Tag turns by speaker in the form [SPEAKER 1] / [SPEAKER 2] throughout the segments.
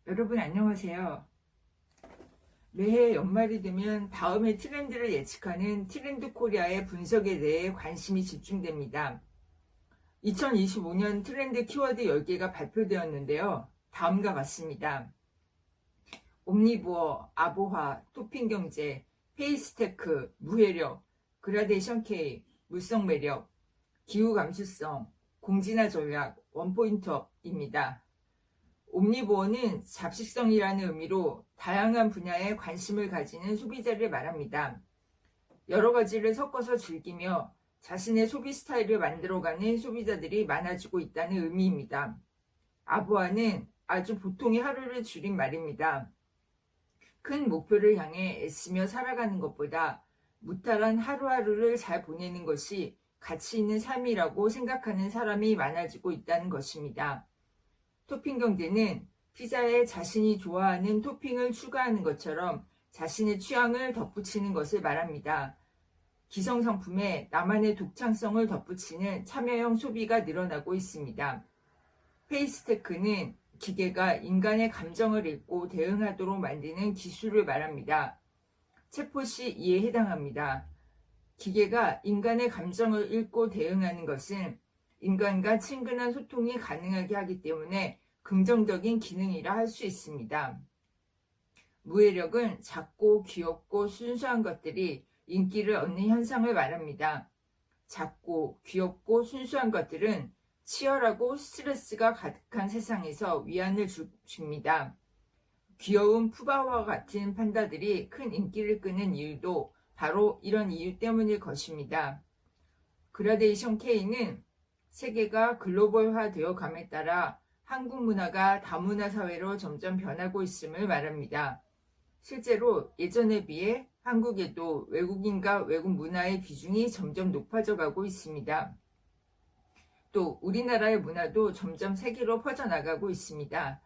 [SPEAKER 1] 여러분 안녕하세요. 매해 연말이 되면 다음의 트렌드를 예측하는 트렌드 코리아의 분석에 대해 관심이 집중됩니다. 2025년 트렌드 키워드 10개가 발표되었는데요. 다음과 같습니다. 옴니부어, 아보화, 토핑 경제, 페이스테크, 무해력, 그라데이션 K, 물성 매력, 기후 감수성, 공진화 전략, 원포인트업입니다. 옴니부어는 잡식성이라는 의미로 다양한 분야에 관심을 가지는 소비자를 말합니다. 여러 가지를 섞어서 즐기며 자신의 소비 스타일을 만들어가는 소비자들이 많아지고 있다는 의미입니다. 아부아는 아주 보통의 하루를 줄인 말입니다. 큰 목표를 향해 애쓰며 살아가는 것보다 무탈한 하루하루를 잘 보내는 것이 가치 있는 삶이라고 생각하는 사람이 많아지고 있다는 것입니다. 토핑 경제는 피자에 자신이 좋아하는 토핑을 추가하는 것처럼 자신의 취향을 덧붙이는 것을 말합니다. 기성상품에 나만의 독창성을 덧붙이는 참여형 소비가 늘어나고 있습니다. 페이스테크는 기계가 인간의 감정을 읽고 대응하도록 만드는 기술을 말합니다. 챗봇이 이에 해당합니다. 기계가 인간의 감정을 읽고 대응하는 것은 인간과 친근한 소통이 가능하게 하기 때문에 긍정적인 기능이라 할 수 있습니다. 무해력은 작고 귀엽고 순수한 것들이 인기를 얻는 현상을 말합니다. 작고 귀엽고 순수한 것들은 치열하고 스트레스가 가득한 세상에서 위안을 줍니다. 귀여운 푸바오와 같은 판다들이 큰 인기를 끄는 이유도 바로 이런 이유 때문일 것입니다. 그라데이션 K는 세계가 글로벌화 되어 감에 따라 한국 문화가 다문화 사회로 점점 변하고 있음을 말합니다. 실제로 예전에 비해 한국에도 외국인과 외국 문화의 비중이 점점 높아져 가고 있습니다. 또 우리나라의 문화도 점점 세계로 퍼져나가고 있습니다.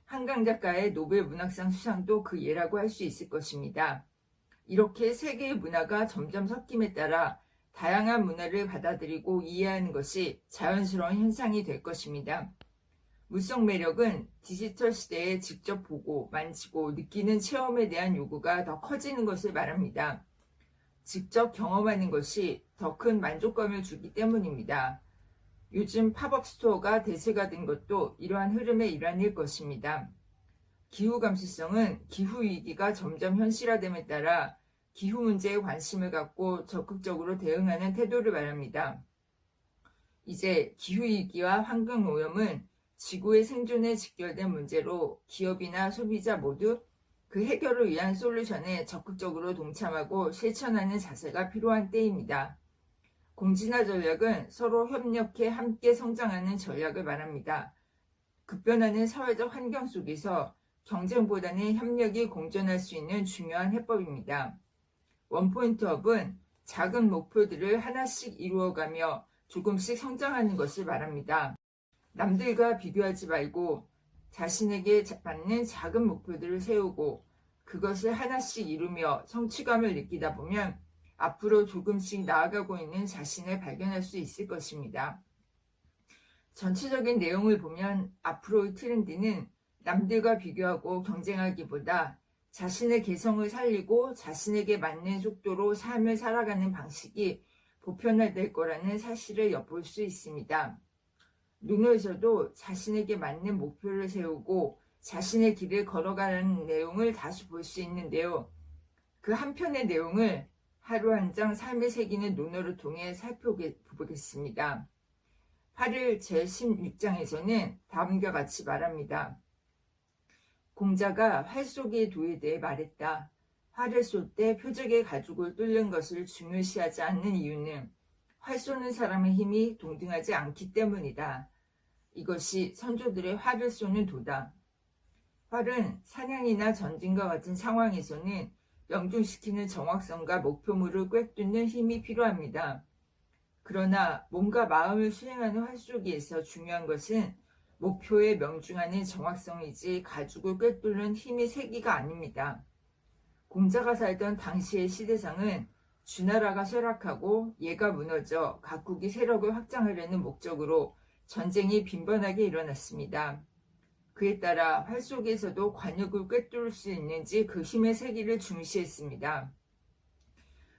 [SPEAKER 1] 한강 작가의 노벨 문학상 수상도 그 예라고 할 수 있을 것입니다. 이렇게 세계의 문화가 점점 섞임에 따라 다양한 문화를 받아들이고 이해하는 것이 자연스러운 현상이 될 것입니다. 물성 매력은 디지털 시대에 직접 보고 만지고 느끼는 체험에 대한 요구가 더 커지는 것을 말합니다. 직접 경험하는 것이 더 큰 만족감을 주기 때문입니다. 요즘 팝업 스토어가 대세가 된 것도 이러한 흐름의 일환일 것입니다. 기후 감수성은 기후위기가 점점 현실화됨에 따라 기후 문제에 관심을 갖고 적극적으로 대응하는 태도를 말합니다. 이제 기후위기와 환경오염은 지구의 생존에 직결된 문제로 기업이나 소비자 모두 그 해결을 위한 솔루션에 적극적으로 동참하고 실천하는 자세가 필요한 때입니다. 공진화 전략은 서로 협력해 함께 성장하는 전략을 말합니다. 급변하는 사회적 환경 속에서 경쟁보다는 협력이 공존할 수 있는 중요한 해법입니다. 원포인트업은 작은 목표들을 하나씩 이루어가며 조금씩 성장하는 것을 말합니다. 남들과 비교하지 말고 자신에게 맞는 작은 목표들을 세우고 그것을 하나씩 이루며 성취감을 느끼다 보면 앞으로 조금씩 나아가고 있는 자신을 발견할 수 있을 것입니다. 전체적인 내용을 보면 앞으로의 트렌드는 남들과 비교하고 경쟁하기보다 자신의 개성을 살리고 자신에게 맞는 속도로 삶을 살아가는 방식이 보편화될 거라는 사실을 엿볼 수 있습니다. 논어에서도 자신에게 맞는 목표를 세우고 자신의 길을 걸어가는 내용을 다시 볼 수 있는데요. 그 한편의 내용을 하루 한 장 삶에 새기는 논어를 통해 살펴보겠습니다. 8일 제16장에서는 다음과 같이 말합니다. 공자가 활 쏘기의 도에 대해 말했다. 활을 쏠 때 표적의 가죽을 뚫는 것을 중요시하지 않는 이유는 활 쏘는 사람의 힘이 동등하지 않기 때문이다. 이것이 선조들의 활을 쏘는 도다. 활은 사냥이나 전쟁과 같은 상황에서는 명중시키는 정확성과 목표물을 꿰뚫는 힘이 필요합니다. 그러나 몸과 마음을 수행하는 활쏘기에서 중요한 것은 목표에 명중하는 정확성이지 가죽을 꿰뚫는 힘의 세기가 아닙니다. 공자가 살던 당시의 시대상은 주나라가 쇠락하고 예가 무너져 각국이 세력을 확장하려는 목적으로 전쟁이 빈번하게 일어났습니다. 그에 따라 활 속에서도 관역을 꿰뚫을 수 있는지 그 힘의 세기를 중시했습니다.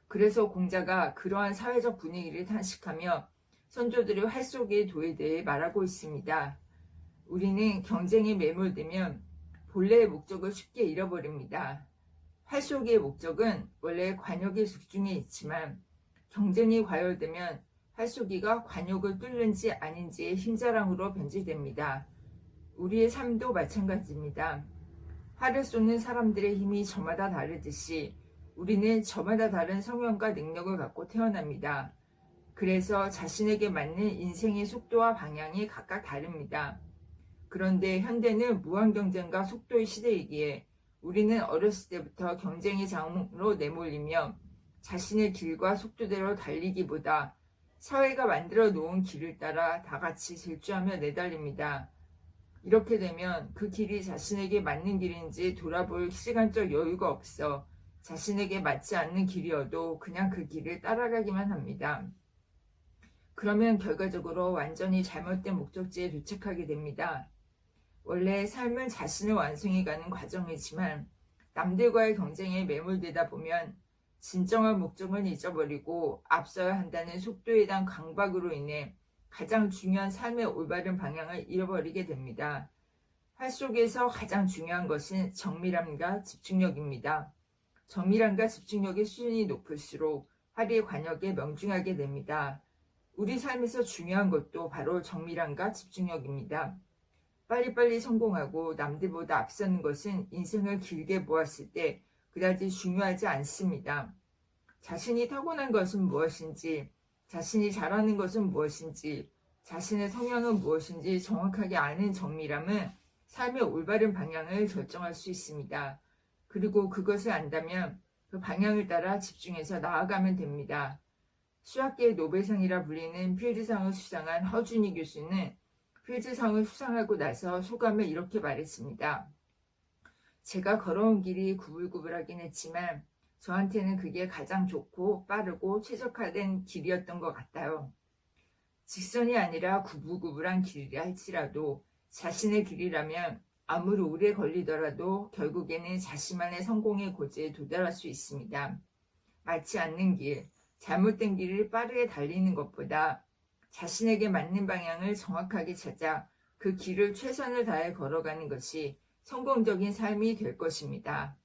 [SPEAKER 1] 그래서 공자가 그러한 사회적 분위기를 탄식하며 선조들의 활 속의 도에 대해 말하고 있습니다. 우리는 경쟁에 매몰되면 본래의 목적을 쉽게 잃어버립니다. 활 속의 목적은 원래 관역의 집중에 있지만 경쟁이 과열되면 활 쏘기가 관역을 뚫는지 아닌지의 힘자랑으로 변질됩니다. 우리의 삶도 마찬가지입니다. 활을 쏘는 사람들의 힘이 저마다 다르듯이 우리는 저마다 다른 성향과 능력을 갖고 태어납니다. 그래서 자신에게 맞는 인생의 속도와 방향이 각각 다릅니다. 그런데 현대는 무한 경쟁과 속도의 시대이기에 우리는 어렸을 때부터 경쟁의 장으로 내몰리며 자신의 길과 속도대로 달리기보다 사회가 만들어 놓은 길을 따라 다 같이 질주하며 내달립니다. 이렇게 되면 그 길이 자신에게 맞는 길인지 돌아볼 시간적 여유가 없어 자신에게 맞지 않는 길이어도 그냥 그 길을 따라가기만 합니다. 그러면 결과적으로 완전히 잘못된 목적지에 도착하게 됩니다. 원래 삶은 자신을 완성해가는 과정이지만 남들과의 경쟁에 매몰되다 보면 진정한 목적을 잊어버리고 앞서야 한다는 속도에 대한 강박으로 인해 가장 중요한 삶의 올바른 방향을 잃어버리게 됩니다. 활 속에서 가장 중요한 것은 정밀함과 집중력입니다. 정밀함과 집중력의 수준이 높을수록 활의 관역에 명중하게 됩니다. 우리 삶에서 중요한 것도 바로 정밀함과 집중력입니다. 빨리빨리 성공하고 남들보다 앞서는 것은 인생을 길게 보았을 때 그다지 중요하지 않습니다. 자신이 타고난 것은 무엇인지, 자신이 잘하는 것은 무엇인지, 자신의 성향은 무엇인지 정확하게 아는 정밀함은 삶의 올바른 방향을 결정할 수 있습니다. 그리고 그것을 안다면 그 방향을 따라 집중해서 나아가면 됩니다. 수학계의 노벨상이라 불리는 필즈상을 수상한 허준희 교수는 필즈상을 수상하고 나서 소감을 이렇게 말했습니다. 제가 걸어온 길이 구불구불하긴 했지만 저한테는 그게 가장 좋고 빠르고 최적화된 길이었던 것 같아요. 직선이 아니라 구불구불한 길이라 할지라도 자신의 길이라면 아무리 오래 걸리더라도 결국에는 자신만의 성공의 고지에 도달할 수 있습니다. 맞지 않는 길, 잘못된 길을 빠르게 달리는 것보다 자신에게 맞는 방향을 정확하게 찾아 그 길을 최선을 다해 걸어가는 것이 성공적인 삶이 될 것입니다.